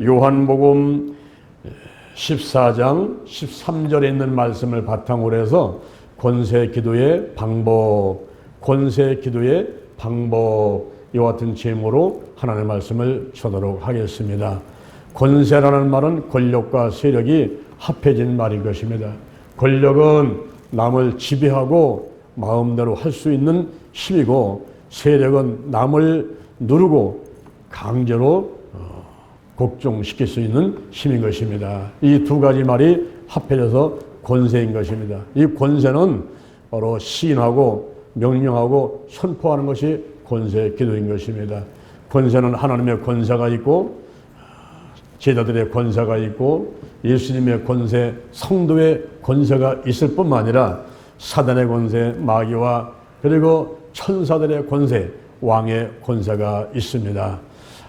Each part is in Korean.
요한복음 14장 13절에 있는 말씀을 바탕으로 해서 권세 기도의 방법, 이와 같은 제목으로 하나님의 말씀을 전하도록 하겠습니다. 권세라는 말은 권력과 세력이 합해진 말인 것입니다. 권력은 남을 지배하고 마음대로 할 수 있는 힘이고, 세력은 남을 누르고 강제로 복종시킬 수 있는 힘인 것입니다. 이 두 가지 말이 합해져서 권세인 것입니다. 이 권세는 바로 시인하고 명령하고 선포하는 것이 권세 기도인 것입니다. 권세는 하나님의 권세가 있고, 제자들의 권세가 있고, 예수님의 권세, 성도의 권세가 있을 뿐만 아니라 사단의 권세, 마귀와 그리고 천사들의 권세, 왕의 권세가 있습니다.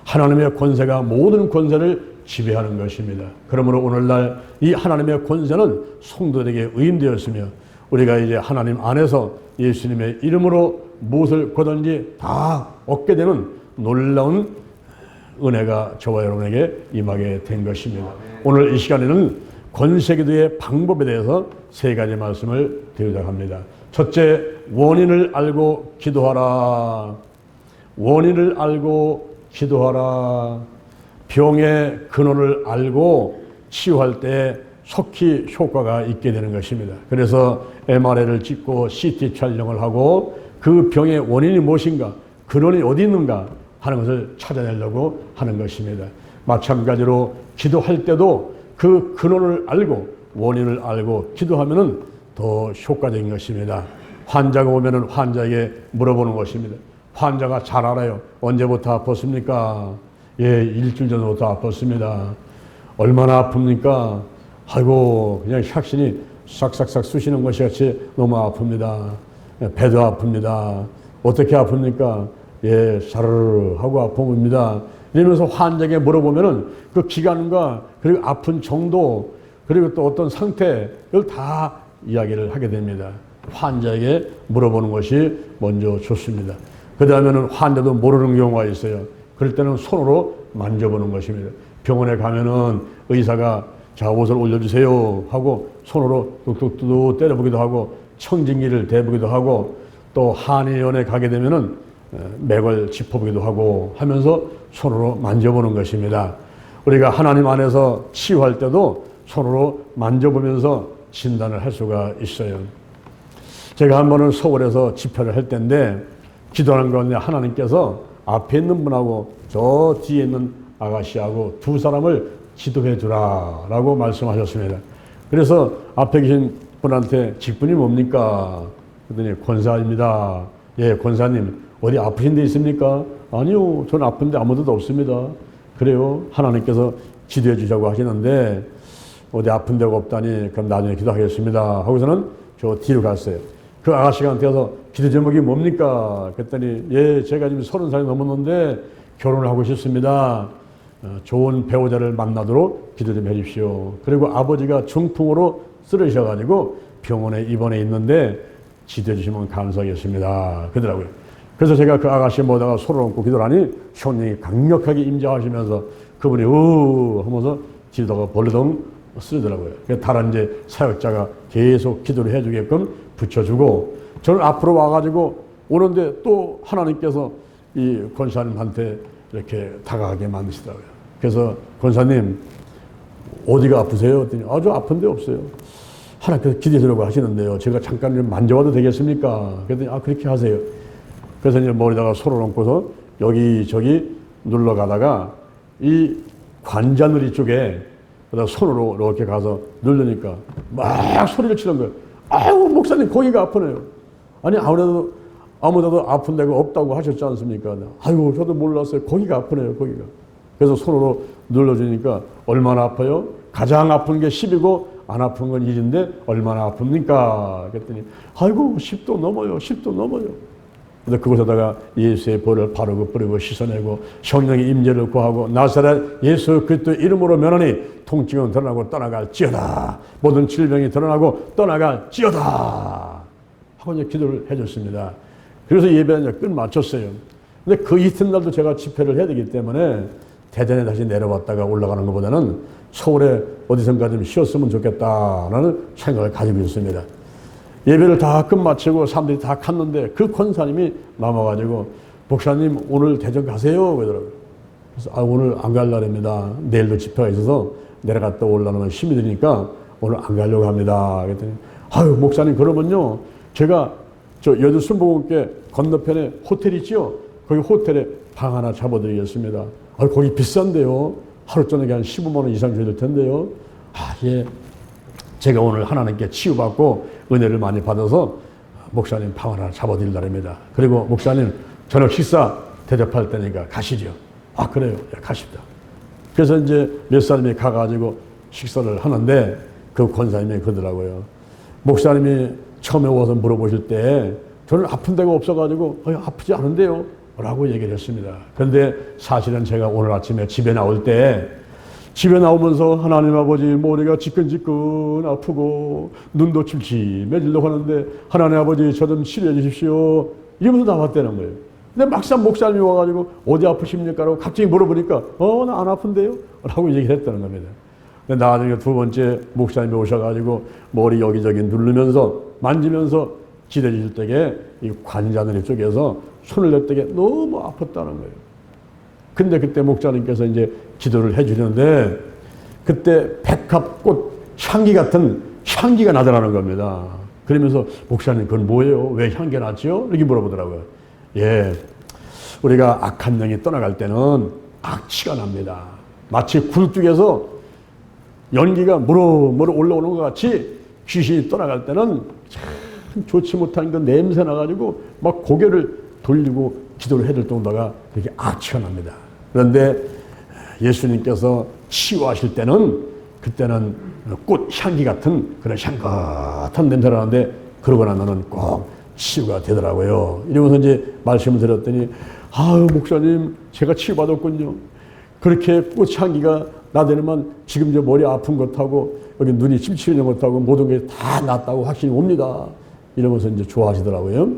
하나님의 권세가 모든 권세를 지배하는 것입니다. 그러므로 오늘날 이 하나님의 권세는 성도들에게 의임되었으며, 우리가 이제 하나님 안에서 예수님의 이름으로 무엇을 거든지 다 얻게 되는 놀라운 은혜가 저와 여러분에게 임하게 된 것입니다. 오늘 이 시간에는 권세기도의 방법에 대해서 세 가지 말씀을 드리려고 합니다. 첫째, 원인을 알고 기도하라. 원인을 알고 기도하라. 병의 근원을 알고 치유할 때 속히 효과가 있게 되는 것입니다. 그래서 MRI를 찍고 CT 촬영을 하고 그 병의 원인이 무엇인가, 근원이 어디 있는가 하는 것을 찾아내려고 하는 것입니다. 마찬가지로 기도할 때도 그 근원을 알고 원인을 알고 기도하면은 더 효과적인 것입니다. 환자가 오면은 환자에게 물어보는 것입니다. 환자가 잘 알아요. 언제부터 아팠습니까? 예, 일주일 전부터 아팠습니다. 얼마나 아픕니까? 아이고, 그냥 샥신이 싹싹싹 쑤시는 것이 같이 너무 아픕니다. 배도 아픕니다. 어떻게 아픕니까? 예, 사르르 하고 아픕니다. 이러면서 환자에게 물어보면은 그 기간과 그리고 아픈 정도 그리고 또 어떤 상태, 이걸 다 이야기를 하게 됩니다. 환자에게 물어보는 것이 먼저 좋습니다. 그 다음에는 환자도 모르는 경우가 있어요. 그럴 때는 손으로 만져보는 것입니다. 병원에 가면은 의사가 자, 옷을 올려주세요 하고 손으로 뚝뚝뚝 때려보기도 하고 청진기를 대보기도 하고, 또 한의원에 가게 되면은 맥을 짚어보기도 하고 하면서 손으로 만져보는 것입니다. 우리가 하나님 안에서 치유할 때도 손으로 만져보면서 진단을 할 수가 있어요. 제가 한 번은 서울에서 집회를 할 때인데, 기도하는 가운데 하나님께서 앞에 있는 분하고 저 뒤에 있는 아가씨하고 두 사람을 기도해 주라 라고 말씀하셨습니다. 그래서 앞에 계신 분한테 직분이 뭡니까? 그랬더니 권사입니다. 예, 권사님 어디 아프신 데 있습니까? 아니요, 저는 아픈데 아무 데도 없습니다. 그래요? 하나님께서 기도해 주자고 하시는데 어디 아픈 데가 없다니 그럼 나중에 기도하겠습니다 하고서는 저 뒤로 갔어요. 그 아가씨가 되어서 기도 제목이 뭡니까? 그랬더니 예, 제가 지금 30살이 넘었는데 결혼을 하고 싶습니다. 좋은 배우자를 만나도록 기도 좀 해주십시오. 그리고 아버지가 중풍으로 쓰러지셔가지고 병원에 입원해 있는데 기도해 주시면 감사하겠습니다. 그러더라고요. 그래서 제가 그 아가씨 모다가 손을 얹고 기도를 하니 성령이 강력하게 임재하시면서 그분이 하면서 기도가 벌레덩 쓰더라고요. 다른 이제 사역자가 계속 기도를 해주게끔 붙여주고, 저는 앞으로 와가지고 오는데 또 하나님께서 이 권사님한테 이렇게 다가가게 만드시더라고요. 그래서 권사님 어디가 아프세요? 했더니 아주 아픈 데 없어요. 하나님께서 기도해 주려고 하시는데요. 제가 잠깐 좀 만져봐도 되겠습니까? 그랬더니 그렇게 하세요. 그래서 이제 머리다가 손을 얹고서 여기저기 눌러가다가 이 관자놀이 쪽에 손으로 이렇게 가서 누르니까 막 소리를 치는 거예요. 아이고, 목사님 거기가 아프네요. 아니, 아무데도 아픈 데가 없다고 하셨지 않습니까? 아이고, 저도 몰랐어요. 거기가 아프네요, 거기가. 그래서 손으로 눌러주니까 얼마나 아파요? 가장 아픈 게 10이고 안 아픈 건 1인데 얼마나 아픕니까? 그랬더니 아이고, 10도 넘어요. 10도 넘어요. 그래서 그곳에다가 예수의 볼을 바르고 뿌리고 씻어내고 성령의 임재를 구하고 나사렛 예수 그리스도의 이름으로 면하니 통증은 드러나고 떠나갈지어다. 모든 질병이 드러나고 떠나갈지어다. 하고 이제 기도를 해줬습니다. 그래서 예배는 이제 끝 마쳤어요. 근데 그 이튿날도 제가 집회를 해야 되기 때문에 대전에 다시 내려왔다가 올라가는 것보다는 서울에 어디선가 좀 쉬었으면 좋겠다라는 생각을 가지고 있습니다. 예배를 다 끝마치고 사람들이 다 갔는데 그 권사님이 남아가지고 목사님 오늘 대전 가세요 그러더라고요. 그래서 오늘 안 갈 날입니다. 내일도 집회가 있어서 내려갔다 올라오면 힘이 드니까 오늘 안 가려고 합니다. 그랬더니 아유 목사님 그러면요 제가 저 여주 순복음교회 건너편에 호텔 있지요? 거기 호텔에 방 하나 잡아드리겠습니다. 아 거기 비싼데요. 하루 저녁에 한 15만 원 이상 줘야 될 텐데요. 아 예. 제가 오늘 하나님께 치유받고 은혜를 많이 받아서 목사님 방 하나 잡아드리려합니다. 그리고 목사님 저녁 식사 대접할 때니까 가시죠. 아 그래요. 야, 가십니다. 그래서 이제 몇 사람이 가가지고 식사를 하는데 그 권사님이 그러더라고요. 목사님이 처음에 와서 물어보실 때 저는 아픈 데가 없어가지고 아프지 않은데요 라고 얘기를 했습니다. 그런데 사실은 제가 오늘 아침에 집에 나올 때 집에 나오면서 하나님 아버지 머리가 지끈지끈 아프고 눈도 침침해지려고 하는데 하나님 아버지 저 좀 치료해 주십시오 이러면서 나왔다는 거예요. 근데 막상 목사님이 와가지고 어디 아프십니까? 라고 갑자기 물어보니까 나 안 아픈데요? 라고 얘기를 했다는 겁니다. 근데 나중에 두 번째 목사님이 오셔가지고 머리 여기저기 누르면서 만지면서 기대 주실 때에 이 관자놀이 쪽에서 손을 댈 때에 너무 아팠다는 거예요. 근데 그때 목사님께서 이제 기도를 해주는데 그때 백합꽃 향기 같은 향기가 나더라는 겁니다. 그러면서 목사님 그건 뭐예요? 왜 향기가 나죠? 이렇게 물어보더라고요. 예, 우리가 악한 영이 떠나갈 때는 악취가 납니다. 마치 굴뚝에서 연기가 무르무르 올라오는 것 같이 귀신이 떠나갈 때는 참 좋지 못한 그 냄새 나가지고 막 고개를 돌리고 기도를 해야 될 정도가 그렇게 악취가 납니다. 그런데 예수님께서 치유하실 때는 그때는 꽃 향기 같은 그런 향긋한 냄새가 나는데 그러고 나면은 꼭 치유가 되더라고요. 이러면서 이제 말씀을 드렸더니 아유 목사님 제가 치유받았군요. 그렇게 꽃향기가 나더니만 지금 저 머리 아픈 것하고 여기 눈이 침침해진 것하고 모든 게 다 낫다고 확신이 옵니다. 이러면서 이제 좋아하시더라고요.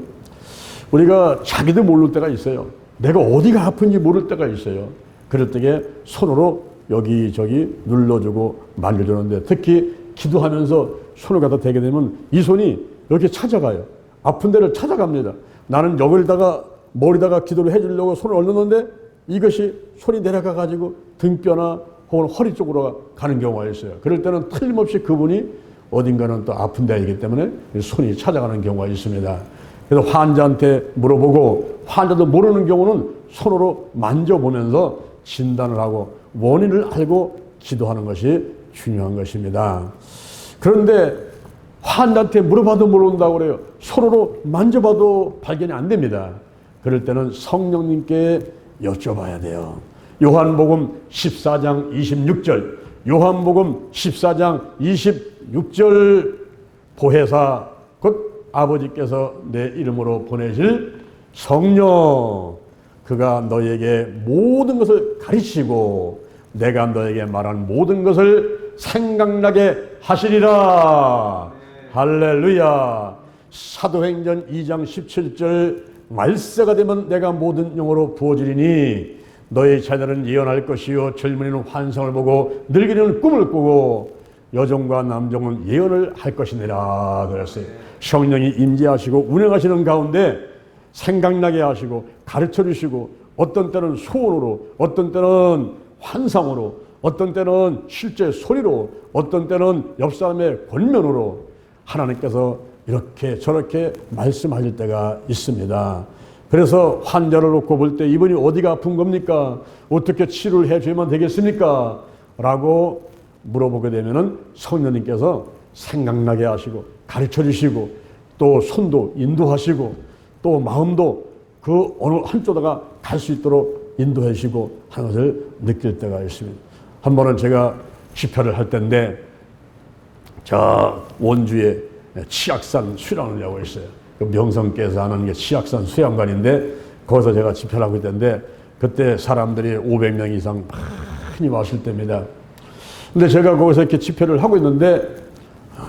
우리가 자기도 모를 때가 있어요. 내가 어디가 아픈지 모를 때가 있어요. 그럴 때에 손으로 여기저기 눌러주고 만져주는데 특히 기도하면서 손을 갖다 대게 되면 이 손이 이렇게 찾아가요. 아픈 데를 찾아갑니다. 나는 여기다가 머리다가 기도를 해주려고 손을 얹었는데 이것이 손이 내려가가지고 등뼈나 혹은 허리 쪽으로 가는 경우가 있어요. 그럴 때는 틀림없이 그분이 어딘가는 또 아픈 데이기 때문에 손이 찾아가는 경우가 있습니다. 그래서 환자한테 물어보고 환자도 모르는 경우는 손으로 만져보면서 진단을 하고 원인을 알고 기도하는 것이 중요한 것입니다. 그런데 환자한테 물어봐도 모른다고 그래요. 손으로 만져봐도 발견이 안 됩니다. 그럴 때는 성령님께 여쭤봐야 돼요. 요한복음 14장 26절, 요한복음 14장 26절 보혜사 곧 아버지께서 내 이름으로 보내실 성령 그가 너에게 모든 것을 가르치고 내가 너에게 말한 모든 것을 생각나게 하시리라. 할렐루야. 사도행전 2장 17절 말세가 되면 내가 모든 영으로 부어주리니 너희 자녀는 예언할 것이요 젊은이는 환상을 보고 늙은이는 꿈을 꾸고 여종과 남종은 예언을 할 것이니라 그랬어요. 성령이 임재하시고 운행하시는 가운데 생각나게 하시고 가르쳐 주시고 어떤 때는 소원으로 어떤 때는 환상으로 어떤 때는 실제 소리로 어떤 때는 옆 사람의 권면으로 하나님께서 이렇게 저렇게 말씀하실 때가 있습니다. 그래서 환자를 놓고 볼 때 이분이 어디가 아픈 겁니까? 어떻게 치료를 해주면 되겠습니까? 라고 물어보게 되면은 성령님께서 생각나게 하시고 가르쳐 주시고 또 손도 인도하시고 또 마음도 그 어느 한쪽다가 갈 수 있도록 인도해 주시고 하는 것을 느낄 때가 있습니다. 한 번은 제가 집회를 할 때인데 저 원주에 치악산 수양을 하고 있어요. 그 명성께서 하는 게 치악산 수양관인데 거기서 제가 집회를 하고 있던데 그때 사람들이 500명 이상 많이 왔을 때입니다. 근데 제가 거기서 이렇게 집회를 하고 있는데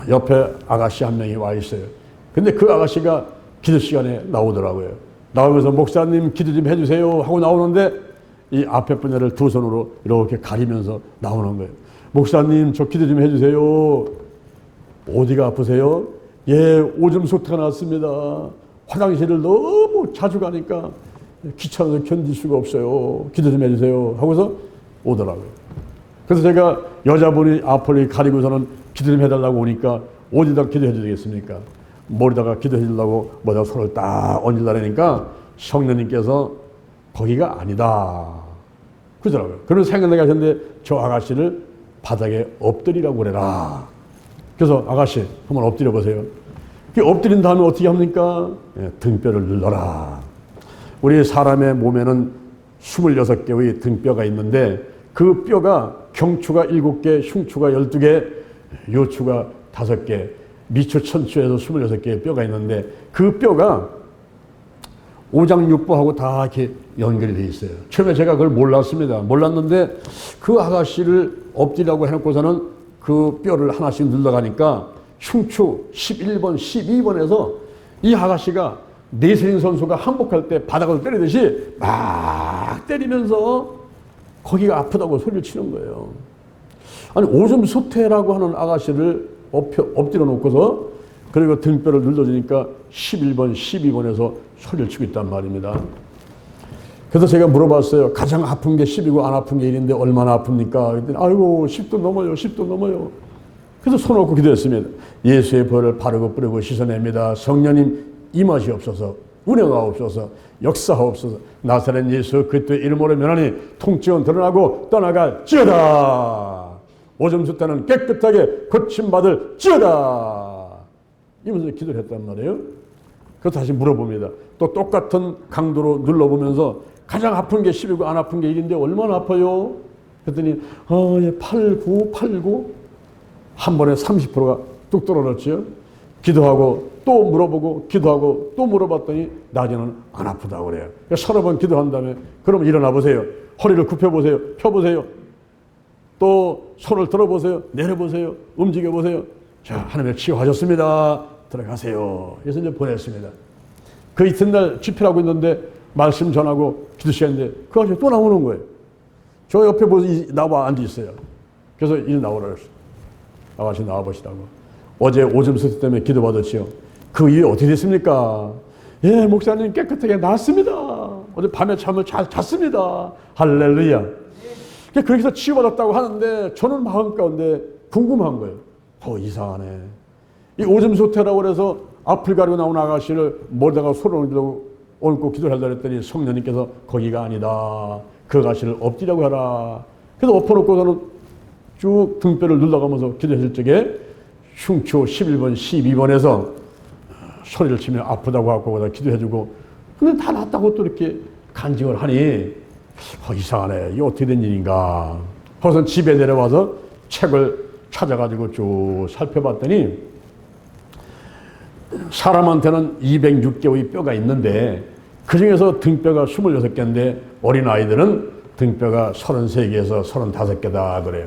옆에 아가씨 한 명이 와 있어요. 근데 그 아가씨가 기도 시간에 나오더라고요. 나오면서 목사님 기도 좀 해주세요 하고 나오는데 이 앞에 분야를 두 손으로 이렇게 가리면서 나오는 거예요. 목사님, 저 기도 좀 해주세요. 어디가 아프세요? 예, 오줌 소태가 났습니다. 화장실을 너무 자주 가니까 귀찮아서 견딜 수가 없어요. 기도 좀 해주세요. 하고서 오더라고요. 그래서 제가 여자분이 앞을 가리고서는 기도 좀 해달라고 오니까 어디다 기도해 주겠습니까? 머리다가 기도해 주려고 뭐다가 손을 딱 얹으려니까 성령님께서 거기가 아니다 그러더라고요. 그런 생각나게 하셨는데 저 아가씨를 바닥에 엎드리라고 그래라. 그래서 아가씨 한번 엎드려 보세요. 엎드린 다음에 어떻게 합니까? 예, 등뼈를 눌러라. 우리 사람의 몸에는 26개의 등뼈가 있는데 그 뼈가 경추가 7개, 흉추가 12개, 요추가 5개, 미추, 천추에서 26개의 뼈가 있는데 그 뼈가 오장육부하고 다 이렇게 연결이 돼 있어요. 처음에 제가 그걸 몰랐습니다. 몰랐는데 그 아가씨를 엎드리라고 해놓고서는 그 뼈를 하나씩 눌러가니까 흉추 11번, 12번에서 이 아가씨가 레슬링 선수가 항복할 때 바닥을 때리듯이 막 때리면서 거기가 아프다고 소리를 치는 거예요. 아니 오줌 수태라고 하는 아가씨를 엎드려 놓고서 그리고 등뼈를 눌러주니까 11번, 12번에서 소리를 치고 있단 말입니다. 그래서 제가 물어봤어요. 가장 아픈 게 10이고 안 아픈 게 1인데 얼마나 아픕니까? 그랬더니 아이고 10도 넘어요. 10도 넘어요. 그래서 손 얹고 기도했습니다. 예수의 벌을 바르고 뿌리고 씻어냅니다. 성령님 임하시옵소서, 은혜가 없어서, 역사하옵소서. 나사렛 예수 그리스도의 이름으로 면하니 통증은 드러나고 떠나갈지어다. 오줌 숫자는 깨끗하게 고침받을지어다. 이러면서 기도를 했단 말이에요. 그래서 다시 물어봅니다. 또 똑같은 강도로 눌러보면서 가장 아픈 게 10이고 안 아픈 게 1인데 얼마나 아파요? 그랬더니 8, 9, 8, 9 한 번에 30%가 뚝 떨어졌죠. 기도하고 또 물어보고 기도하고 또 물어봤더니 낮에는 안 아프다고 그래요. 서너 번 기도한 다음에 그럼 일어나 보세요. 허리를 굽혀보세요. 펴보세요. 또 손을 들어보세요. 내려보세요. 움직여보세요. 자, 하나님의 치유하셨습니다. 들어가세요. 그래서 이제 보냈습니다. 그 이튿날 집회하고 있는데 말씀 전하고 기도 시간인데 그 아저씨 또 나오는 거예요. 저 옆에 나와 앉아 있어요. 그래서 일 나오라 그랬어요. 아가씨 나와보시라고. 어제 오줌 수태 때문에 기도받았지요. 그 일이 어떻게 됐습니까? 예, 목사님 깨끗하게 나았습니다. 어제 밤에 잠을 잘 잤습니다. 할렐루야. 그렇게 해서 치유받았다고 하는데 저는 마음 가운데 궁금한 거예요. 이상하네. 이 오줌 수태라고 그래서 앞을 가리고 나온 아가씨를 머리다가 손을 얹고 기도를 하려고 했더니 성령님께서 거기가 아니다. 그 아가씨를 엎드리라고 하라. 그래서 엎어놓고서는 쭉 등뼈를 눌러가면서 기도했을 적에 흉추 11번, 12번에서 소리를 치며 아프다고 하고 거기다 기도해주고 근데 다 낫다고 또 이렇게 간증을 하니 이상하네. 이게 어떻게 된 일인가. 그래서 집에 내려와서 책을 찾아가지고 쭉 살펴봤더니 사람한테는 206개의 뼈가 있는데 그 중에서 등뼈가 26개인데 어린아이들은 등뼈가 33개에서 35개다 그래요.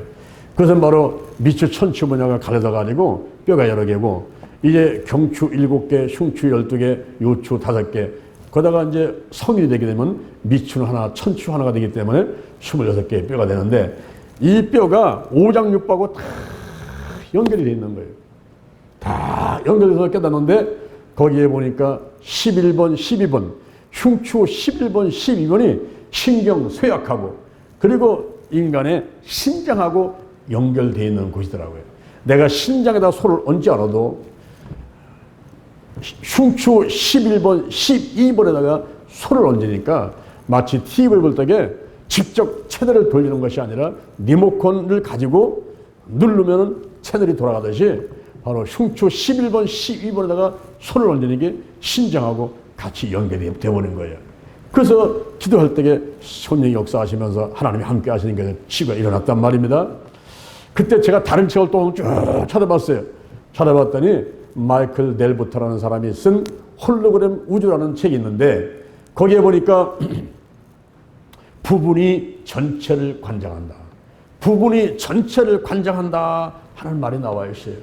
그것은 바로 미추 천추 분야가 갈려져 가지고 뼈가 여러 개고 이제 경추 7개, 흉추 12개, 요추 5개 거기다가 이제 성인이 되게 되면 미추는 하나, 천추 하나가 되기 때문에 26개의 뼈가 되는데 이 뼈가 오장육부하고 다 연결이 되어 있는 거예요. 다 연결돼서 깨닫는데 거기에 보니까 11번, 12번, 흉추 11번, 12번이 신경 쇠약하고 그리고 인간의 신장하고 연결되어 있는 곳이더라고요. 내가 신장에다 손을 얹지 않아도 흉추 11번, 12번에다가 손을 얹으니까 마치 TV를 볼 적에 직접 채널을 돌리는 것이 아니라 리모컨을 가지고 누르면 채널이 돌아가듯이 바로 흉추 11번, 12번에다가 손을 얹는 게 신장하고 같이 연결이 되어버린 거예요. 그래서 기도할 때에 성령이 역사하시면서 하나님이 함께 하시는 게 치유가 일어났단 말입니다. 그때 제가 다른 책을 또 쭉 찾아봤어요. 찾아봤더니 마이클 넬부터라는 사람이 쓴 홀로그램 우주라는 책이 있는데 거기에 보니까 부분이 전체를 관장한다. 부분이 전체를 관장한다 하는 말이 나와 있어요.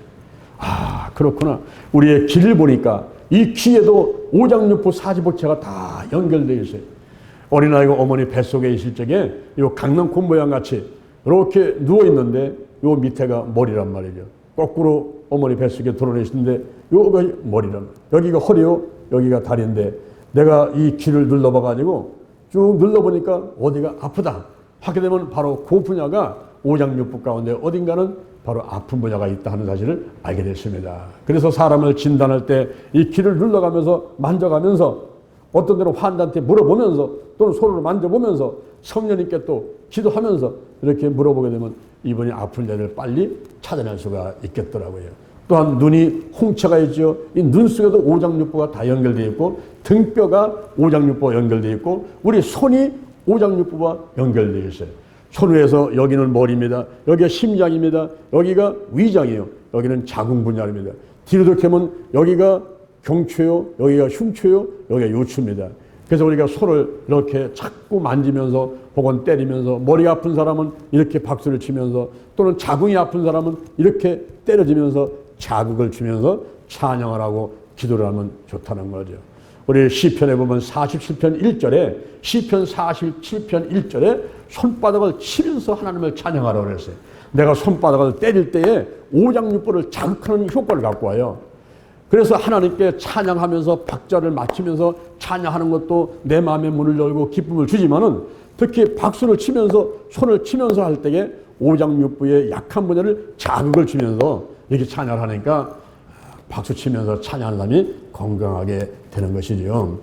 아, 그렇구나. 우리의 귀를 보니까 이 귀에도 오장육부 사지복체가 다 연결되어 있어요. 어린아이가 어머니 뱃속에 있을 적에 요 강낭콩 모양 같이 이렇게 누워 있는데 요 밑에가 머리란 말이죠. 거꾸로 어머니 뱃속에 드러내시는데 요가 머리란, 여기가 허리요, 여기가 다리인데 내가 이 귀를 눌러봐 가지고 쭉 눌러보니까 어디가 아프다 하게 되면 바로 그 분야가 오장육부 가운데 어딘가는 바로 아픈 분야가 있다 하는 사실을 알게 됐습니다. 그래서 사람을 진단할 때 이 귀를 눌러가면서 만져가면서 어떤 데는 환자한테 물어보면서 또는 손으로 만져보면서 성령님께 또 기도하면서 이렇게 물어보게 되면 이분이 아픈 데를 빨리 찾아낼 수가 있겠더라고요. 또한 눈이 홍채가 있죠. 이 눈 속에도 오장육부가 다 연결되어 있고 등뼈가 오장육부와 연결되어 있고 우리 손이 오장육부와 연결되어 있어요. 손 위에서 여기는 머리입니다. 여기가 심장입니다. 여기가 위장이에요. 여기는 자궁 분야입니다. 뒤로 이렇게 하면 여기가 경추요, 여기가 흉추요, 여기가 요추입니다. 그래서 우리가 손을 이렇게 자꾸 만지면서 혹은 때리면서 머리가 아픈 사람은 이렇게 박수를 치면서 또는 자궁이 아픈 사람은 이렇게 때려지면서 자극을 주면서 찬양을 하고 기도를 하면 좋다는 거죠. 우리 시편에 보면 47편 1절에 시편 47편 1절에 손바닥을 치면서 하나님을 찬양하라고 그랬어요. 내가 손바닥을 때릴 때에 오장육부를 자극하는 효과를 갖고 와요. 그래서 하나님께 찬양하면서 박자를 맞추면서 찬양하는 것도 내 마음의 문을 열고 기쁨을 주지만은 특히 박수를 치면서 손을 치면서 할 때에 오장육부의 약한 분야를 자극을 주면서 이렇게 찬양을 하니까 박수 치면서 찬양하는 사람이 건강하게 되는 것이죠.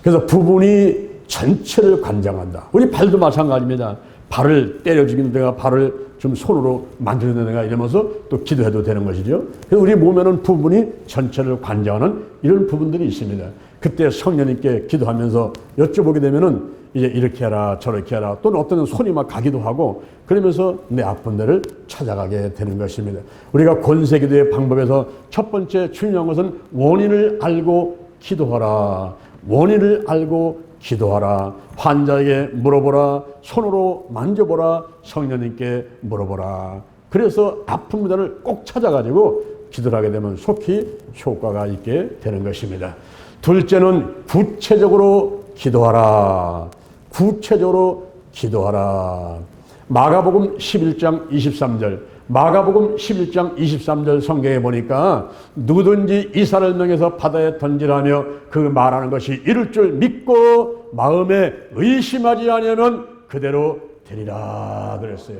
그래서 부분이 전체를 관장한다. 우리 발도 마찬가지입니다. 발을 때려 죽이는 데가 발을 좀 손으로 만지는 데가 이러면서 또 기도해도 되는 것이죠. 그래서 우리 몸에는 부분이 전체를 관장하는 이런 부분들이 있습니다. 그때 성령님께 기도하면서 여쭤보게 되면은 이제 이렇게 해라 저렇게 해라 또는 어떤 손이 막 가기도 하고 그러면서 내 아픈 데를 찾아가게 되는 것입니다. 우리가 권세기도의 방법에서 첫 번째 중요한 것은 원인을 알고 기도하라. 원인을 알고 기도하라. 환자에게 물어보라. 손으로 만져보라. 성령님께 물어보라. 그래서 아픈 분야를 꼭 찾아가지고 기도를 하게 되면 속히 효과가 있게 되는 것입니다. 둘째는 구체적으로 기도하라. 구체적으로 기도하라. 마가복음 11장 23절 마가복음 11장 23절 성경에 보니까 누구든지 이사를 명해서 바다에 던지라며 그 말하는 것이 이룰 줄 믿고 마음에 의심하지 않으면 그대로 되리라 그랬어요.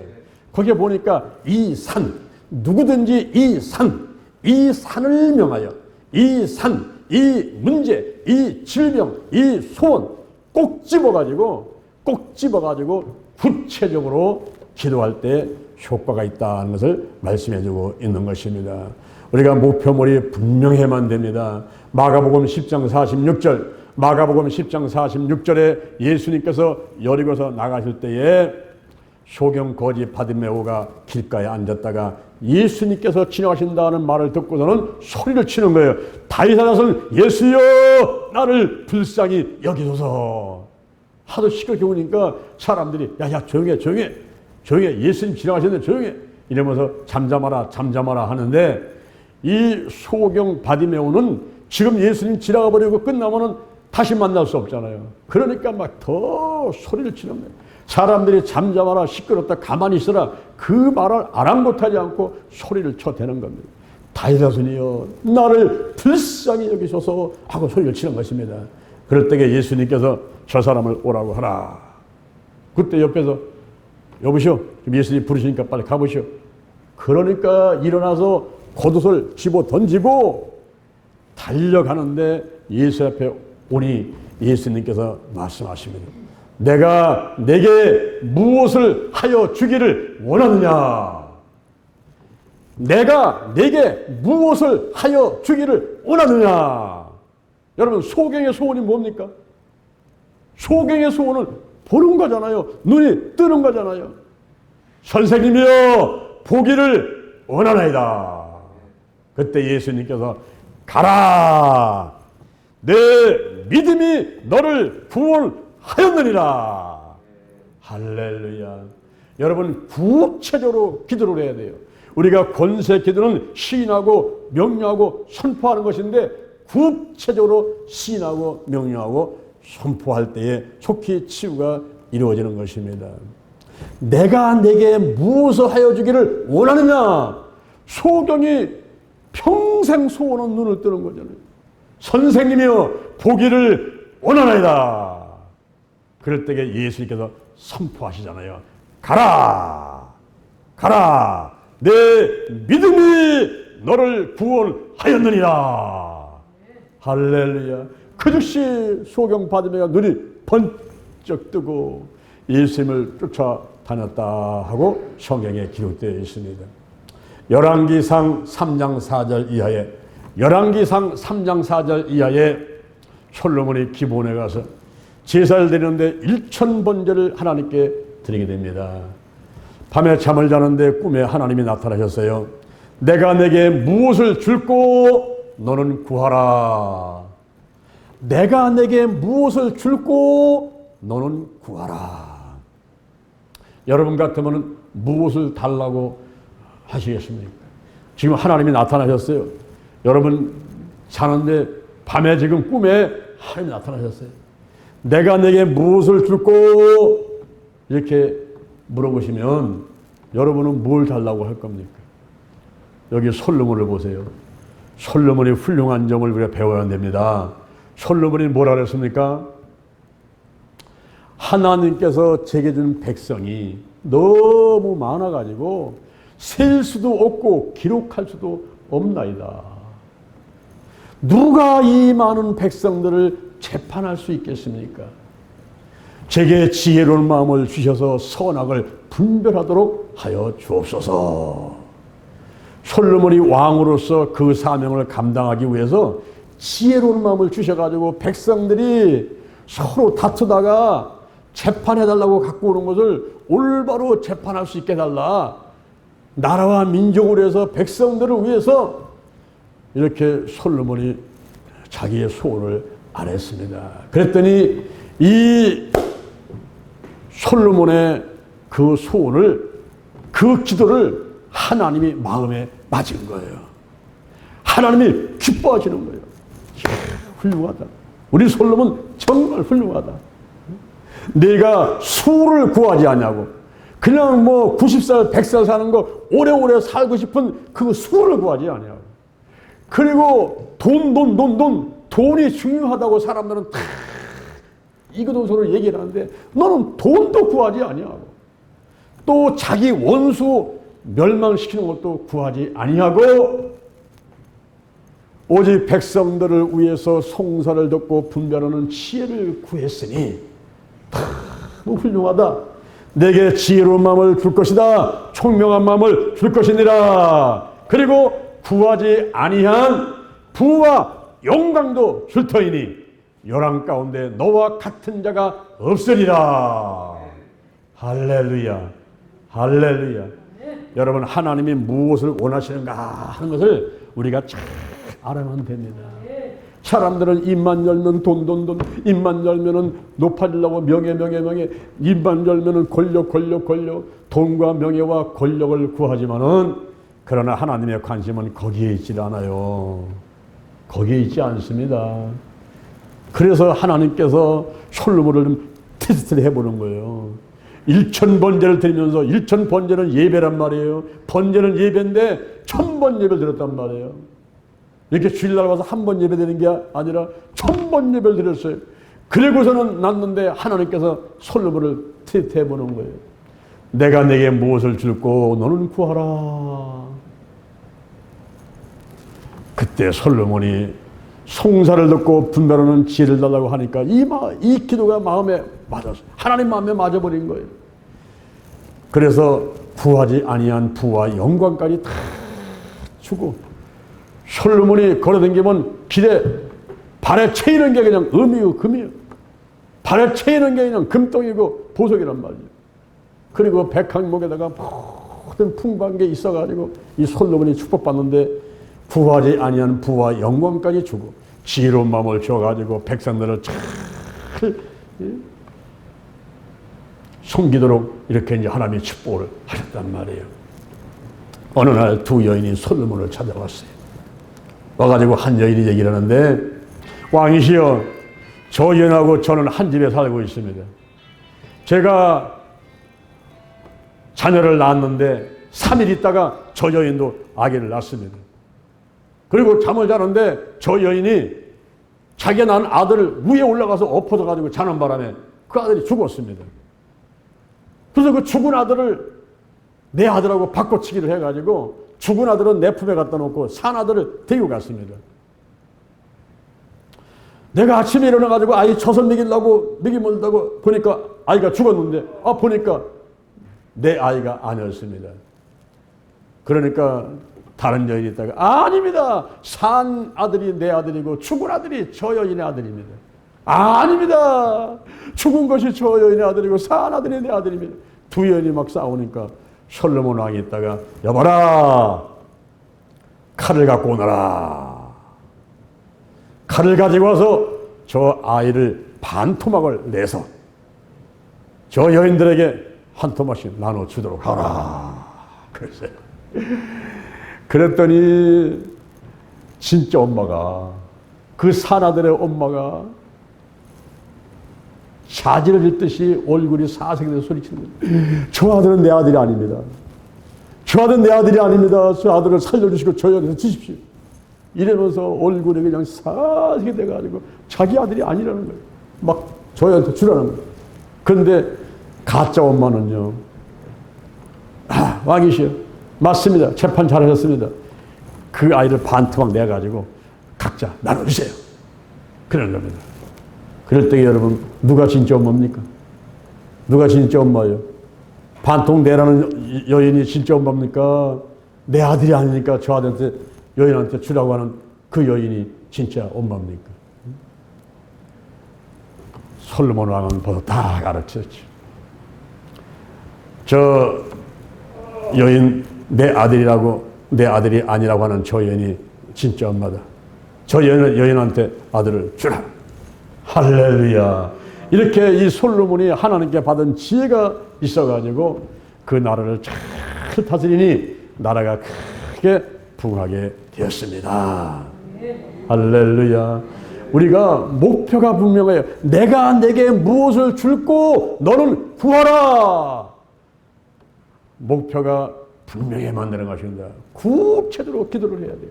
거기에 보니까 이 산, 누구든지 이 산을 명하여 이 산, 이 문제, 이 질병, 이 소원 꼭 집어가지고 구체적으로 기도할 때 효과가 있다는 것을 말씀해주고 있는 것입니다. 우리가 목표물이 분명해야만 됩니다. 마가복음 10장 46절에 예수님께서 여리고서 나가실 때에 소경 거지 바디메오가 길가에 앉았다가 예수님께서 지나가신다는 말을 듣고서는 소리를 치는 거예요. 다윗의 자손 예수여 나를 불쌍히 여기소서. 하도 시끄럽게 우니까 사람들이 야야 조용해 예수님 지나가셨는데 조용해 이러면서 잠잠하라 하는데 이 소경 바디메오는 지금 예수님 지나가 버리고 끝나면은 다시 만날 수 없잖아요. 그러니까 막 더 소리를 치는 거예요. 사람들이 잠잠하라 시끄럽다 가만히 있어라 그 말을 아랑곳하지 않고 소리를 쳐대는 겁니다. 다윗의 자손이여 나를 불쌍히 여기소서 하고 소리를 치는 것입니다. 그럴 때에 예수님께서 저 사람을 오라고 하라. 그때 옆에서 여보시오 예수님 부르시니까 빨리 가보시오. 그러니까 일어나서 겉옷을 집어 던지고 달려가는데 예수 앞에 오니 예수님께서 말씀하십니다. 내가 내게 무엇을 하여 주기를 원하느냐? 내가 내게 무엇을 하여 주기를 원하느냐? 여러분 소경의 소원이 뭡니까? 소경의 소원은 보는 거잖아요. 눈이 뜨는 거잖아요. 선생님이여 보기를 원하나이다. 그때 예수님께서 가라. 내 믿음이 너를 구원하였느니라. 할렐루야. 여러분 구체적으로 기도를 해야 돼요. 우리가 권세 기도는 시인하고 명령하고 선포하는 것인데 구체적으로 시인하고 명령하고 선포할 때에 속히 치유가 이루어지는 것입니다. 내가 내게 무엇을 하여 주기를 원하느냐? 소경이 평생 소원한 눈을 뜨는 거잖아요. 선생님이여 보기를 원하나이다. 그럴 때에 예수님께서 선포하시잖아요. 가라, 가라. 내 믿음이 너를 구원하였느니라. 할렐루야. 그 즉시 소경 바디메가 눈이 번쩍 뜨고 예수님을 쫓아다녔다 하고 성경에 기록되어 있습니다. 열왕기상 3장 4절 이하에 열왕기상 3장 4절 이하에 솔로몬이 기브온에 가서 제사를 드리는데 1000번제를 하나님께 드리게 됩니다. 밤에 잠을 자는데 꿈에 하나님이 나타나셨어요. 내가 내게 무엇을 줄고 너는 구하라. 내가 내게 무엇을 줄고 너는 구하라. 여러분 같으면 무엇을 달라고 하시겠습니까? 지금 하나님이 나타나셨어요. 여러분 자는데 밤에 지금 꿈에 하나님이 나타나셨어요. 내가 내게 무엇을 줄고 이렇게 물어보시면 여러분은 뭘 달라고 할 겁니까? 여기 솔로몬을 보세요. 솔로몬이 훌륭한 점을 우리가 배워야 됩니다. 솔로몬이 뭐라 그랬습니까? 하나님께서 제게 준 백성이 너무 많아가지고 셀 수도 없고 기록할 수도 없나이다. 누가 이 많은 백성들을 재판할 수 있겠습니까? 제게 지혜로운 마음을 주셔서 선악을 분별하도록 하여 주옵소서. 솔로몬이 왕으로서 그 사명을 감당하기 위해서 지혜로운 마음을 주셔가지고 백성들이 서로 다투다가 재판해달라고 갖고 오는 것을 올바로 재판할 수 있게 해달라. 나라와 민족을 위해서 백성들을 위해서 이렇게 솔로몬이 자기의 소원을 아뢰습니다. 그랬더니 이 솔로몬의 그 소원을, 그 기도를 하나님이 마음에 맞은 거예요. 하나님이 기뻐하시는 거예요. 이야, 훌륭하다. 우리 솔로몬 정말 훌륭하다. 내가 수를 구하지 않냐고. 그냥 뭐 90살, 100살 사는 거 오래오래 살고 싶은 그 수를 구하지 않냐고. 그리고 돈이 중요하다고 사람들은 다 이거도 서로 얘기를 하는데 너는 돈도 구하지 아니하고 또 자기 원수 멸망시키는 것도 구하지 아니하고 오직 백성들을 위해서 송사를 듣고 분별하는 지혜를 구했으니 너무 훌륭하다. 내게 지혜로운 마음을 줄 것이다. 총명한 마음을 줄 것이니라. 그리고 구하지 아니한 부와 영광도 줄 터이니 열왕 가운데 너와 같은 자가 없으리라. 할렐루야. 할렐루야. 여러분 하나님이 무엇을 원하시는가 하는 것을 우리가 잘 알아면 됩니다. 사람들은 입만 열면 돈, 입만 열면은 높아지려고 명예, 입만 열면은 권력, 돈과 명예와 권력을 구하지만은 그러나 하나님의 관심은 거기에 있지 않아요. 거기에 있지 않습니다. 그래서 하나님께서 솔로몬을 좀 테스트를 해보는 거예요. 1000번제를 드리면서 1000번제는 예배란 말이에요. 번제는 예배인데 1000번 예배를 드렸단 말이에요. 이렇게 주일날 와서 한 번 예배 드리는 게 아니라 1000번 예배를 드렸어요. 그리고서는 났는데 하나님께서 솔로몬을 테스트해 보는 거예요. 내가 내게 무엇을 줄고 너는 구하라. 그때 솔로몬이 송사를 듣고 분별하는 지혜를 달라고 하니까 이 기도가 마음에 맞았어요. 하나님 마음에 맞아버린 거예요. 그래서 구하지 아니한 부와 영광까지 다 주고 솔로몬이 걸어다니면 길에 발에 채이는 게 그냥 음이요 금이요. 발에 채이는 게 그냥 금덩이고 보석이란 말이에요. 그리고 백항목에다가 모든 풍부한 게 있어가지고 이 솔로몬이 축복받는데 구하지 아니한 부와 영광까지 주고 지혜로운 마음을 줘가지고 백성들을 잘 섬기도록 이렇게 이제 하나님의 축복을 하셨단 말이에요. 어느 날 두 여인이 솔로몬을 찾아왔어요. 와가지고 한 여인이 얘기를 하는데 왕이시여 저 여인하고 저는 한 집에 살고 있습니다. 제가 자녀를 낳았는데 3일 있다가 저 여인도 아기를 낳습니다. 그리고 잠을 자는데 저 여인이 자기가 낳은 아들을 위에 올라가서 엎어져가지고 자는 바람에 그 아들이 죽었습니다. 그래서 그 죽은 아들을 내 아들하고 바꿔치기를 해가지고 죽은 아들은 내 품에 갖다 놓고 산 아들을 데리고 갔습니다. 내가 아침에 일어나가지고 아이 젖을 먹이려고 먹이면다고 보니까 아이가 죽었는데 보니까 내 아이가 아니었습니다. 그러니까 다른 여인이 있다가 아닙니다. 산 아들이 내 아들이고 죽은 아들이 저 여인의 아들입니다. 아닙니다. 죽은 것이 저 여인의 아들이고 산 아들이 내 아들입니다. 두 여인이 막 싸우니까 솔로몬 왕이 있다가 여봐라, 칼을 갖고 오너라. 칼을 가지고 와서 저 아이를 반 토막을 내서 저 여인들에게 한 토막씩 나눠주도록 하라. 그랬어요. 그랬더니 진짜 엄마가, 그 산아들의 엄마가 자지를 빗듯이 얼굴이 사색돼서 소리치는 거예요. 저 아들은 내 아들이 아닙니다. 저 아들은 내 아들이 아닙니다. 저 아들을 살려주시고 저 여기서 주십시오. 이러면서 얼굴이 그냥 사색이 돼가지고 자기 아들이 아니라는 거예요. 막 저희한테 주라는 거예요. 그런데 가짜 엄마는요, 왕이시여, 맞습니다. 재판 잘하셨습니다. 그 아이를 반토막 내가지고 각자 나눠주세요. 그러는 겁니다. 그럴 때 여러분, 누가 진짜 엄마입니까? 누가 진짜 엄마예요? 반통 내라는 여인이 진짜 엄마입니까? 내 아들이 아니니까 저 아들한테, 여인한테 주라고 하는 그 여인이 진짜 엄마입니까? 솔로몬 왕은 벌써 다 가르쳤죠. 저 여인, 내 아들이라고, 내 아들이 아니라고 하는 저 여인이 진짜 엄마다. 저 여인한테 아들을 주라. 할렐루야. 이렇게 이 솔로몬이 하나님께 받은 지혜가 있어가지고 그 나라를 잘 다스리니 나라가 크게 부흥하게 되었습니다. 할렐루야. 우리가 목표가 분명해요. 내가 내게 무엇을 줄고 너는 구하라. 목표가 분명히 만드는 것입니다. 구체적으로 기도를 해야 돼요.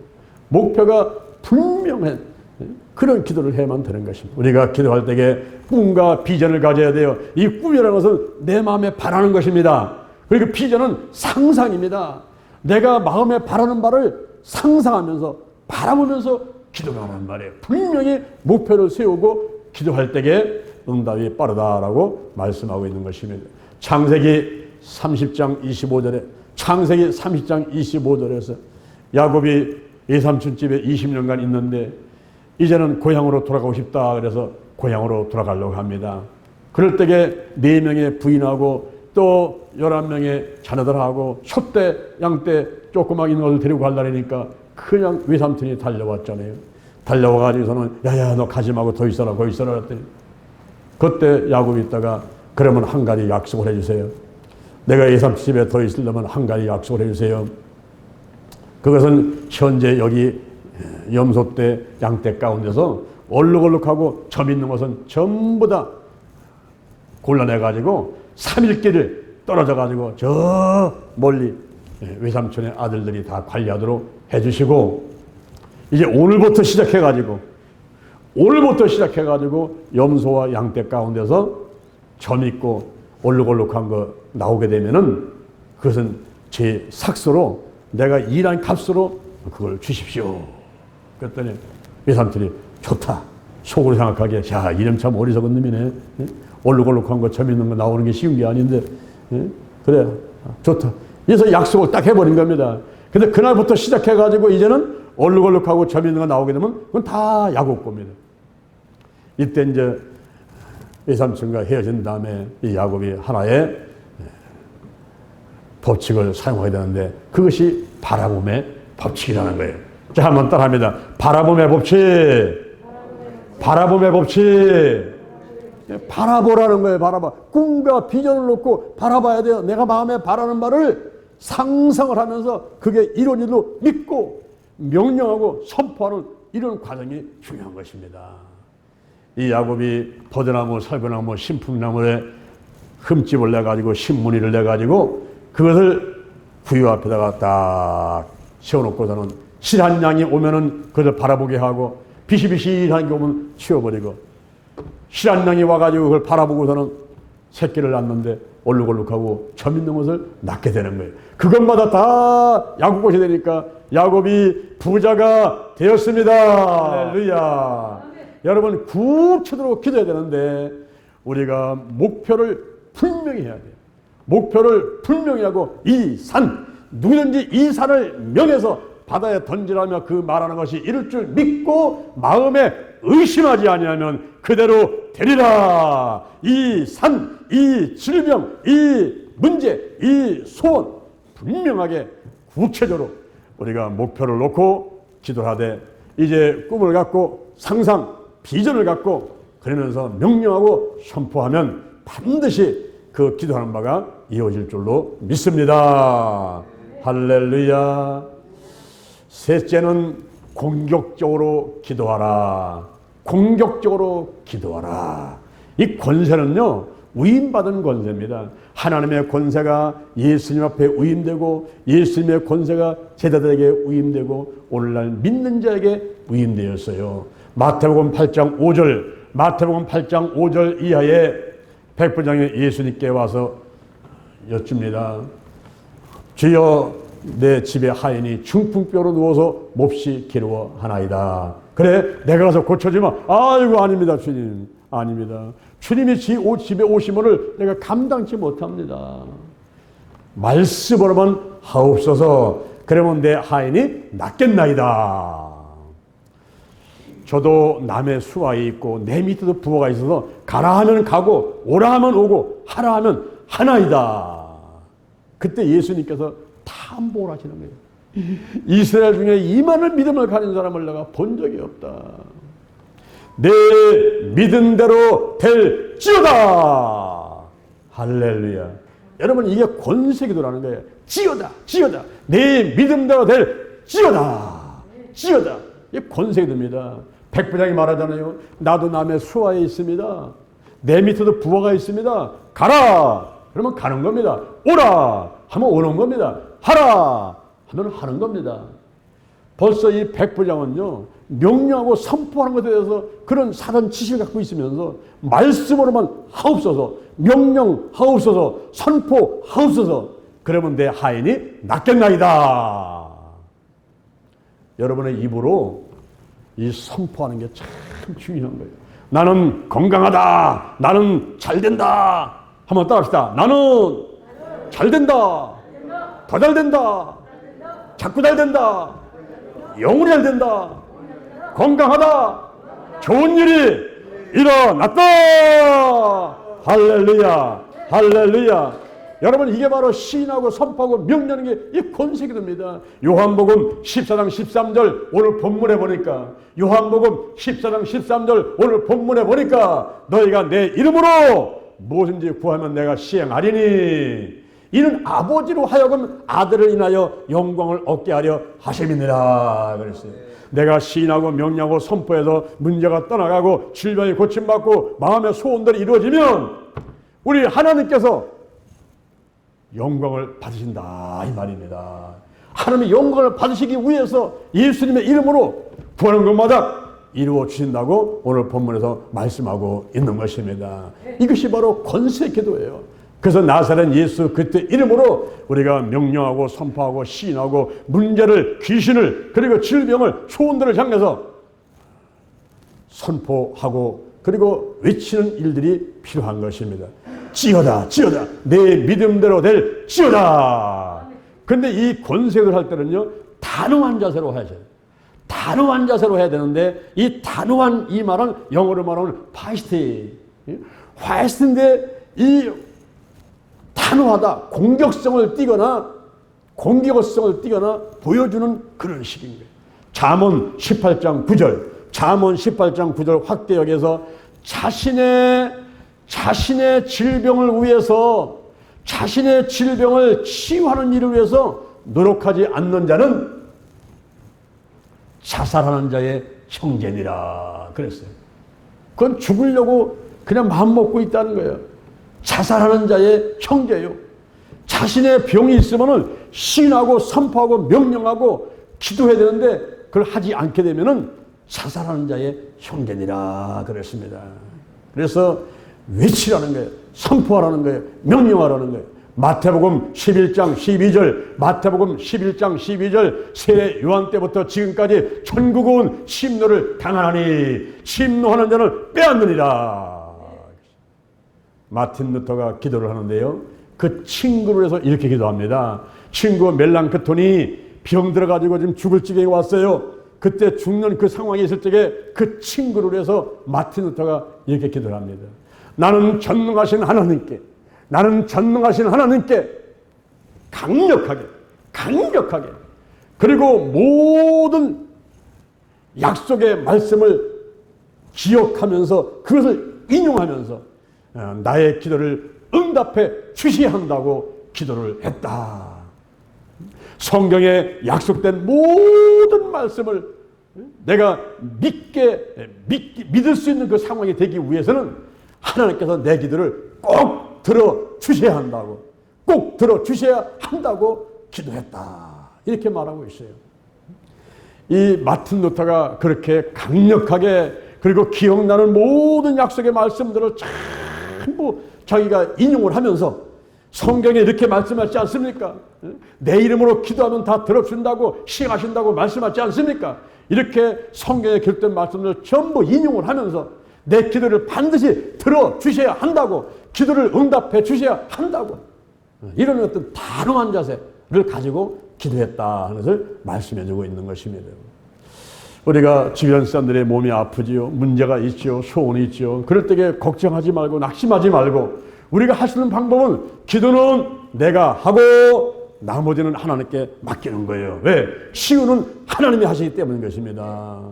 목표가 분명한 그런 기도를 해야만 되는 것입니다. 우리가 기도할 때에 꿈과 비전을 가져야 돼요. 이 꿈이라는 것은 내 마음에 바라는 것입니다. 그리고 비전은 상상입니다. 내가 마음에 바라는 바를 상상하면서 바라보면서 기도가 하는 말이에요. 분명히 목표를 세우고 기도할 때에 응답이 빠르다라고 말씀하고 있는 것입니다. 창세기 30장 25절에 창세기 30장 25절에서 야곱이 외삼촌 집에 20년간 있는데 이제는 고향으로 돌아가고 싶다 그래서 고향으로 돌아가려고 합니다. 그럴 때에 4명의 부인하고 또 11명의 자녀들하고 소떼 양떼 조그맣게 있는 것을 데리고 가려니까 그냥 외삼촌이 달려왔잖아요. 달려와가지고서는 야야 너 가지 말고 더 있어라 거기 있어라 그랬더니 그때 야곱이 있다가 그러면 한 가지 약속을 해주세요. 내가 외삼촌 집에 더 있으려면 한 가지 약속을 해주세요. 그것은 현재 여기 염소떼 양떼 가운데서 얼룩얼룩하고 점 있는 것은 전부 다 골라내가지고 3일길을 떨어져가지고 저 멀리 외삼촌의 아들들이 다 관리하도록 해주시고 이제 오늘부터 시작해가지고 염소와 양떼 가운데서 점 있고 얼룩얼룩한 거 나오게 되면은 그것은 제 삭수로 내가 일한 값으로 그걸 주십시오. 그랬더니 외삼촌이 좋다. 속으로 생각하기에 야 이름 참 어리석은 놈이네. 얼룩얼룩한 거 점 있는 거 나오는 게 쉬운 게 아닌데 그래 좋다. 그래서 약속을 딱 해버린 겁니다. 근데 그날부터 시작해가지고 이제는 얼룩얼룩하고 점 있는 거 나오게 되면 그건 다 야곱 겁니다. 이때 이제 외삼촌과 헤어진 다음에 이 야곱이 하나의 법칙을 사용하게 되는데 그것이 바라봄의 법칙이라는 거예요. 자, 한번 따라합니다. 바라봄의 법칙. 바라봄의 법칙. 바라보라는 거예요. 바라봐. 꿈과 비전을 놓고 바라봐야 돼요. 내가 마음에 바라는 바를 상상을 하면서 그게 이론으로 믿고 명령하고 선포하는 이런 과정이 중요한 것입니다. 이 야곱이 버드나무, 살구나무, 신풍나무에 흠집을 내가지고 신무늬를 내가지고 그것을 구유 앞에다가 딱 세워놓고서는 실한 양이 오면은 그것을 바라보게 하고 비실비실한 게 오면 치워버리고 실한 양이 와가지고 그걸 바라보고서는 새끼를 낳는데 얼룩얼룩하고 점 있는 것을 낳게 되는 거예요. 그것마다 다 야곱 것이 되니까 야곱이 부자가 되었습니다. 할렐루야. 여러분 꾹 쳐들어 기도해야 되는데 우리가 목표를 분명히 해야 돼요. 목표를 분명히 하고 이 산, 누구든지 이 산을 명해서 바다에 던지라며 그 말하는 것이 이룰 줄 믿고 마음에 의심하지 아니하면 그대로 되리라. 이 산, 이 질병, 이 문제, 이 소원 분명하게 구체적으로 우리가 목표를 놓고 기도를 하되 이제 꿈을 갖고 상상, 비전을 갖고 그러면서 명령하고 선포하면 반드시 그 기도하는 바가 이루어질 줄로 믿습니다. 할렐루야. 셋째는 공격적으로 기도하라. 공격적으로 기도하라. 이 권세는요, 위임받은 권세입니다. 하나님의 권세가 예수님 앞에 위임되고 예수님의 권세가 제자들에게 위임되고 오늘날 믿는 자에게 위임되었어요. 마태복음 8장 5절, 마태복음 8장 5절 이하에 백부장이 예수님께 와서 여쭙니다. 주여, 내 집에 하인이 중풍병으로 누워서 몹시 괴로워하나이다. 그래, 내가 가서 고쳐주면 아이고 아닙니다 주님, 아닙니다. 주님이 집에 오시면을 내가 감당치 못합니다. 말씀으로만 하옵소서. 그러면 내 하인이 낫겠나이다. 저도 남의 수하에 있고 내 밑에도 부하가 있어서 가라 하면 가고 오라 하면 오고 하라 하면 하나이다. 그때 예수님께서 탐복을 하시는 거예요. 이스라엘 중에 이만한 믿음을 가진 사람을 내가 본 적이 없다. 내 믿음대로 될지어다. 할렐루야. 여러분 이게 권세기도라는 거예요. 지어다, 지어다. 내 믿음대로 될지어다, 지어다. 이게 권세기도입니다. 백부장이 말하잖아요. 나도 남의 수하에 있습니다. 내 밑에도 부하가 있습니다. 가라 그러면 가는 겁니다. 오라 하면 오는 겁니다. 하라 하면 하는 겁니다. 벌써 이 백부장은요, 명령하고 선포하는 것에 대해서 그런 사전 지식을 갖고 있으면서 말씀으로만 하옵소서, 명령하옵소서, 선포하옵소서. 그러면 내 하인이 낫겠나이다. 여러분의 입으로 이 선포하는 게 참 중요한 거예요. 나는 건강하다, 나는 잘된다. 한번 따라합시다. 나는 잘된다, 더 잘된다, 자꾸 잘된다, 영원히 잘된다, 건강하다, 좋은 일이 일어났다. 할렐루야, 할렐루야. 여러분 이게 바로 시인하고 선포하고 명령하는 게 이 권세기도입니다. 요한복음 14장 13절 오늘 본문에 보니까, 요한복음 14장 13절 오늘 본문에 보니까 너희가 내 이름으로 무엇인지 구하면 내가 시행하리니 이는 아버지로 하여금 아들을 인하여 영광을 얻게 하려 하심이니라 그랬어요. 내가 시인하고 명령하고 선포해서 문제가 떠나가고 질병이 고침받고 마음의 소원들이 이루어지면 우리 하나님께서 영광을 받으신다 이 말입니다. 하나님의 영광을 받으시기 위해서 예수님의 이름으로 구하는 것마다 이루어 주신다고 오늘 본문에서 말씀하고 있는 것입니다. 이것이 바로 권세 기도예요. 그래서 나사렛 예수 그때 이름으로 우리가 명령하고 선포하고 시인하고 문제를, 귀신을, 그리고 질병을, 소원들을 향해서 선포하고 그리고 외치는 일들이 필요한 것입니다. 지어다, 지어다, 내 믿음대로 될지어다. 그런데 이 권세를 할 때는요, 단호한 자세로 해야 돼요. 단호한 자세로 해야 되는데, 이 단호한 이 말은 영어로 말하면 파이스트. 파이스트인데 이 단호하다, 공격성을 띠거나 공격성을 띠거나 보여주는 그런 식인 거예요. 잠언 18장 9절, 잠언 18장 9절 확대역에서 자신의 질병을 위해서, 자신의 질병을 치유하는 일을 위해서 노력하지 않는 자는 자살하는 자의 형제니라 그랬어요. 그건 죽으려고 그냥 마음 먹고 있다는 거예요. 자살하는 자의 형제요. 자신의 병이 있으면은 시인하고 선포하고 명령하고 기도해야 되는데 그걸 하지 않게 되면은 자살하는 자의 형제니라 그랬습니다. 그래서 외치라는 거예요. 선포하라는 거예요. 명령하라는 거예요. 마태복음 11장 12절, 마태복음 11장 12절, 세례 요한 때부터 지금까지 천국 온 침노를 당하나니 침노하는 자는 빼앗느니라. 마틴 루터가 기도를 하는데요. 그 친구를 해서 이렇게 기도합니다. 친구 멜랑크톤이 병 들어가지고 지금 죽을 지경에 왔어요. 그때 죽는 그 상황이 있을 적에 그 친구를 해서 마틴 루터가 이렇게 기도를 합니다. 나는 전능하신 하나님께, 나는 전능하신 하나님께 강력하게 그리고 모든 약속의 말씀을 기억하면서 그것을 인용하면서 나의 기도를 응답해 주셔야 한다고 기도를 했다. 성경에 약속된 모든 말씀을 내가 믿을 수 있는 그 상황이 되기 위해서는 하나님께서 내 기도를 꼭 들어주셔야 한다고, 꼭 들어주셔야 한다고 기도했다. 이렇게 말하고 있어요. 이 마틴 루터가 그렇게 강력하게 그리고 기억나는 모든 약속의 말씀들을 전부 자기가 인용을 하면서 성경에 이렇게 말씀하지 않습니까? 내 이름으로 기도하면 다 들어준다고 시행하신다고 말씀하지 않습니까? 이렇게 성경에 기록된 말씀을 전부 인용을 하면서 내 기도를 반드시 들어주셔야 한다고, 기도를 응답해 주셔야 한다고, 이런 어떤 단호한 자세를 가지고 기도했다는 것을 말씀해 주고 있는 것입니다. 우리가 주변 사람들의 몸이 아프지요, 문제가 있죠, 소원이 있죠. 그럴 때에 걱정하지 말고 낙심하지 말고 우리가 할 수 있는 방법은 기도는 내가 하고 나머지는 하나님께 맡기는 거예요. 왜? 치유는 하나님이 하시기 때문인 것입니다.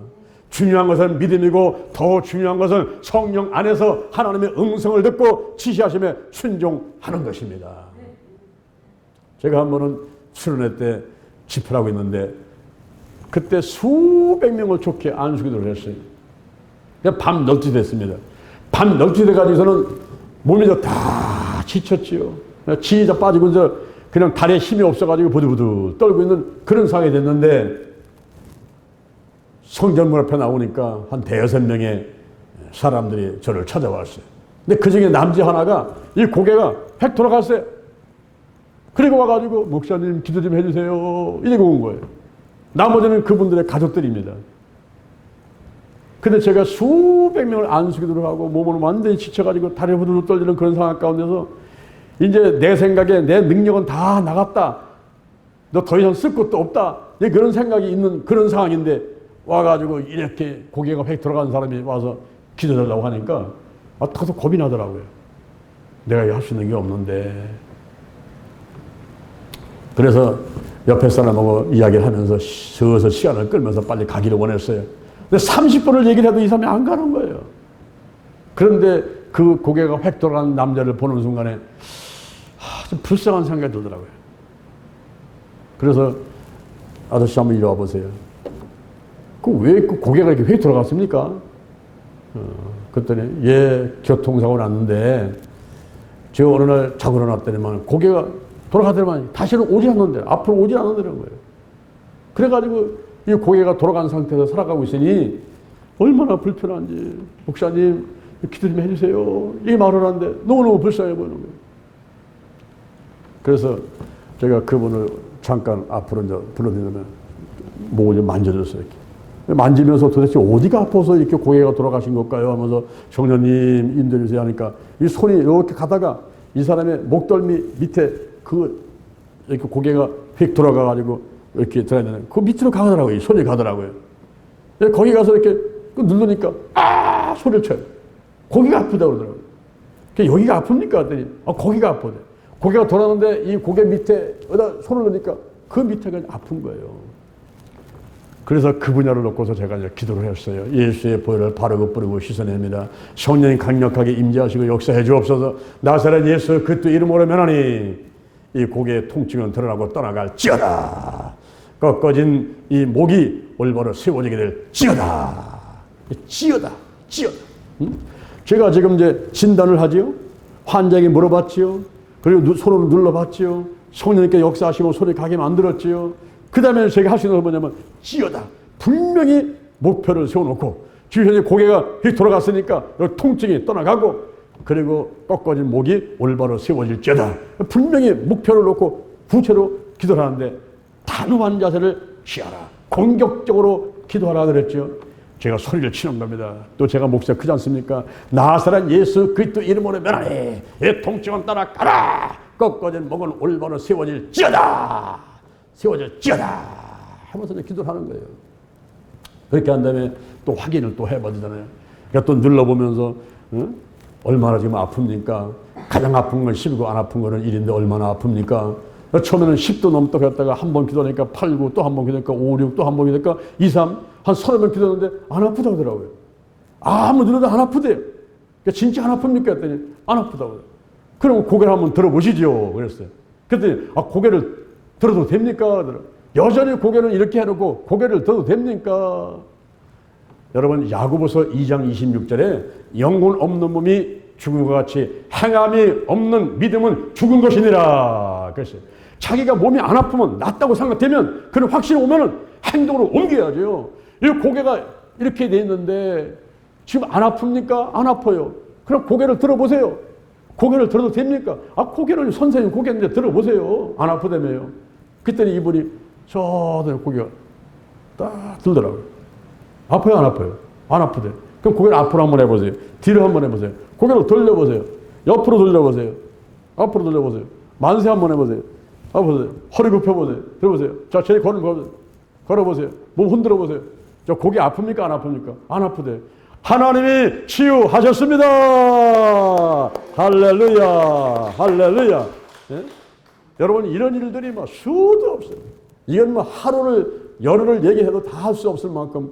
중요한 것은 믿음이고 더 중요한 것은 성령 안에서 하나님의 음성을 듣고 지시하심에 순종하는 것입니다. 제가 한 번은 수련회 때 집회를 하고 있는데 그때 수백 명을 좋게 안수기도를 했어요. 밤 12시 됐습니다. 밤 12시 돼가지고서는 몸이 다 지쳤지요. 지휘자 빠지고 이제 그냥 다리에 힘이 없어가지고 부들부들 떨고 있는 그런 상황이 됐는데 성전문 앞에 나오니까 한 대여섯 명의 사람들이 저를 찾아왔어요. 근데 그 중에 남자 하나가 이 고개가 획 돌아갔어요. 그리고 와가지고 목사님 기도 좀 해주세요. 이러고 온 거예요. 나머지는 그분들의 가족들입니다. 근데 제가 수백 명을 안수기도를 하고 몸을 완전히 지쳐가지고 다리 부들부들 떨리는 그런 상황 가운데서 이제 내 생각에 내 능력은 다 나갔다. 너 더 이상 쓸 것도 없다. 그런 생각이 있는 그런 상황인데 와가지고 이렇게 고개가 획 돌아간 사람이 와서 기도해달라고 하니까 다소 겁이 나더라고요. 내가 할 수 있는 게 없는데. 그래서 옆에 사람하고 이야기를 하면서 서서 시간을 끌면서 빨리 가기를 원했어요. 근데 30분을 얘기를 해도 이 사람이 안 가는 거예요. 그런데 그 고개가 획 돌아간 남자를 보는 순간에 좀 불쌍한 생각이 들더라고요. 그래서 아저씨 한번 이리 와보세요. 왜 그 고개가 이렇게 획 돌아갔습니까? 그랬더니 교통사고 났는데 제가 어느 날 자고 일어났더니만 고개가 돌아가더니만 다시는 오지 않는데, 앞으로 오지 않는다는 거예요. 그래가지고 이 고개가 돌아간 상태에서 살아가고 있으니 얼마나 불편한지, 목사님 기도 좀 해주세요, 이 말을 하는데 너무너무 불쌍해 보이는 거예요. 그래서 제가 그분을 잠깐 앞으로 이제 불러드리면 목을 좀 만져줬어요. 이렇게. 만지면서 도대체 어디가 아파서 이렇게 고개가 돌아가신 걸까요? 하면서 성령님 인도해주세요 하니까 이 손이 이렇게 가다가 이 사람의 목덜미 밑에 이렇게 고개가 휙 돌아가가지고 이렇게 들어가는 그 밑으로 가더라고요. 이 손이 가더라고요. 거기 가서 이렇게 누르니까 소리를 쳐요. 고기가 아프다고 그러더라고요. 여기가 아픕니까? 그랬더니 거기가 아프대. 고개가 돌아가는데 이 고개 밑에에다 손을 넣으니까 그 밑에가 아픈 거예요. 그래서 그 분야를 놓고서 제가 이제 기도를 했어요. 예수의 보혈을 바르고 뿌리고 씻어냅니다. 성령이 강력하게 임재하시고 역사해 주옵소서. 나사렛 예수 그리스도 이름으로 면하니 이 고개의 통증은 드러나고 떠나갈지어다. 꺾어진 이 목이 올바로 세워지게 될지어다. 찌어다. 제가 지금 이제 진단을 하지요. 환자에게 물어봤지요. 그리고 손으로 눌러봤지요. 성령님께 역사하시고 손에 가게 만들었지요. 그 다음에 제가 할 수 있는 건 뭐냐면 찌어다. 분명히 목표를 세워놓고 지금 고개가 돌아갔으니까 통증이 떠나가고 그리고 꺾어진 목이 올바로 세워질지어다. 분명히 목표를 놓고 구체로 기도를 하는데 단호한 자세를 취하라. 공격적으로 기도하라 그랬죠. 제가 소리를 치는 겁니다. 또 제가 목소리가 크지 않습니까? 나사렛 예수 그리스도 이름으로 면하니 이 통증은 떠나가라. 꺾어진 목은 올바로 세워질지어다. 세워질지어다 하면서 기도를 하는 거예요. 그렇게 한 다음에 또 확인을 또 해봐야 되잖아요. 그러니까 또 눌러보면서 얼마나 지금 아픕니까? 가장 아픈 건 10이고 안 아픈 거는 1인데 얼마나 아픕니까? 처음에는 10도 넘다 했다가 한 번 기도하니까 8, 9, 또 한 번 기도하니까 5, 6, 또 한 번 기도하니까 2, 3, 한 30번 기도했는데 안 아프다고 하더라고요. 아무 들어도 안 아프대요. 그러니까 진짜 안 아픕니까? 했더니 안 아프다고. 그럼 고개를 한번 들어보시죠. 그랬어요. 그랬더니 고개를 들어도 됩니까? 여전히 고개는 이렇게 해놓고 고개를 들어도 됩니까? 여러분 야고보서 2장 26절에 영혼 없는 몸이 죽은 것 같이 행함이 없는 믿음은 죽은 것이니라 그랬어요. 자기가 몸이 안 아프면 낫다고 생각되면 그런 확신이 오면은 행동으로 옮겨야죠. 이 고개가 이렇게 돼 있는데 지금 안 아픕니까? 안 아파요. 그럼 고개를 들어보세요. 고개를 들어도 됩니까? 고개를 선생님 고개인데 들어보세요. 안 아프다며요. 그때는 이분이 저들 고개가 딱 들더라고요. 아파요, 안 아파요? 안 아프대. 그럼 고개를 앞으로 한번 해보세요. 뒤로 한번 해보세요. 고개를 돌려보세요. 옆으로 돌려보세요. 앞으로 돌려보세요. 만세 한번 해보세요. 보세요. 허리 굽혀보세요. 들어보세요. 자, 제 걸어보세요. 몸 흔들어보세요. 저 고개 아픕니까? 안 아픕니까? 안 아프대. 하나님이 치유하셨습니다. 할렐루야. 할렐루야. 예? 여러분, 이런 일들이 수도 없어요. 이건 하루를, 열흘을 얘기해도 다 할 수 없을 만큼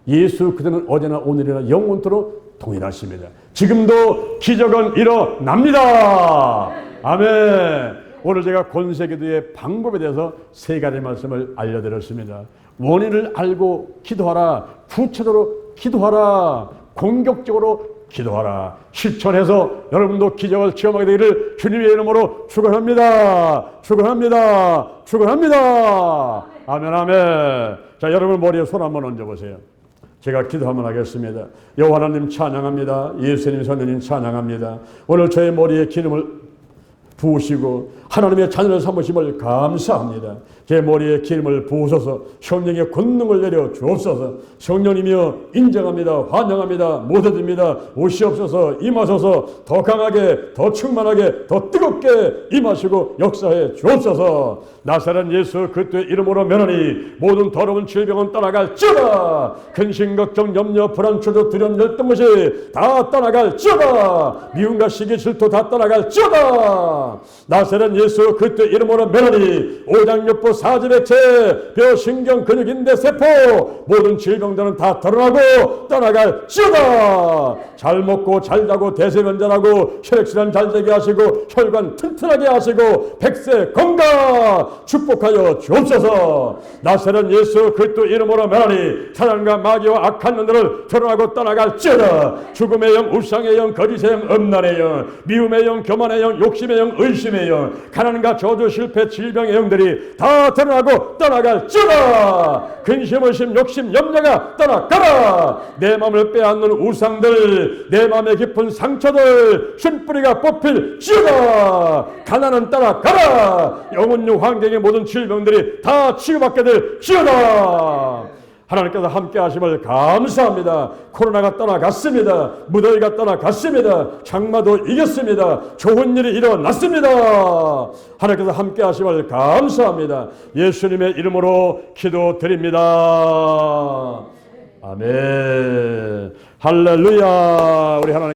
예수 그대는 어제나 오늘이나 영원토록 동일하십니다. 지금도 기적은 일어납니다. 아멘. 오늘 제가 권세기도의 방법에 대해서 3가지 말씀을 알려드렸습니다. 원인을 알고 기도하라. 구체적으로 기도하라. 공격적으로 기도하라. 실천해서 여러분도 기적을 체험하게 되기를 주님의 이름으로 축원합니다. 축원합니다. 축원합니다. 아멘 아멘. 자, 여러분 머리에 손 한번 얹어보세요. 제가 기도 한번 하겠습니다. 여호와 하나님 찬양합니다. 예수님 성령님 찬양합니다. 오늘 저의 머리에 기름을 부으시고 하나님의 자녀를 삼으심을 감사합니다. 제 머리에 기름을 부으셔서 성령의 권능을 내려 주옵소서. 성령이며 인정합니다. 환영합니다. 모셔집니다. 오시옵소서. 임하소서. 더 강하게, 더 충만하게, 더 뜨겁게 임하시고 역사해 주옵소서. 나사렛 예수 그리스도의 이름으로 면하니 모든 더러운 질병은 떠나갈지어다. 근심, 걱정, 염려, 불안, 초조, 두려움, 열등 것이 다 떠나갈지어다. 미움과 시기, 질투 다 떠나갈지어다. 나사렛 예수 그리스도의 이름으로 면하니 오장육부 사지백체 뼈 신경 근육 인대 세포 모든 질병들은 다 드러나고 떠나갈지어다. 잘 먹고 잘 자고 대세면전하고 혈액순환 잘 되게 하시고 혈관 튼튼하게 하시고 백세 건강 축복하여 주옵소서. 나사렛 예수 그리스도 이름으로 면하니 사단과 마귀와 악한 놈들을 드러나고 떠나갈지어다. 죽음의 영, 우상의 영, 거짓의 영, 음란의 영, 미움의 영, 교만의 영, 욕심의 영, 의심의 영, 가난과 저주, 실패, 질병의 영들이 다 드러나고 떠나갈지어다. 근심, 의심, 욕심, 염려가 떠나가라. 내 마음을 빼앗는 우상들, 내 마음의 깊은 상처들 쉰뿌리가 뽑힐지어다. 가난은 떠나가라. 영혼육 환경의 모든 질병들이 다 치유받게 될지어다. 하나님께서 함께 하심을 감사합니다. 코로나가 떠나갔습니다. 무더위가 떠나갔습니다. 장마도 이겼습니다. 좋은 일이 일어났습니다. 하나님께서 함께 하심을 감사합니다. 예수님의 이름으로 기도드립니다. 아멘. 할렐루야. 우리 하나님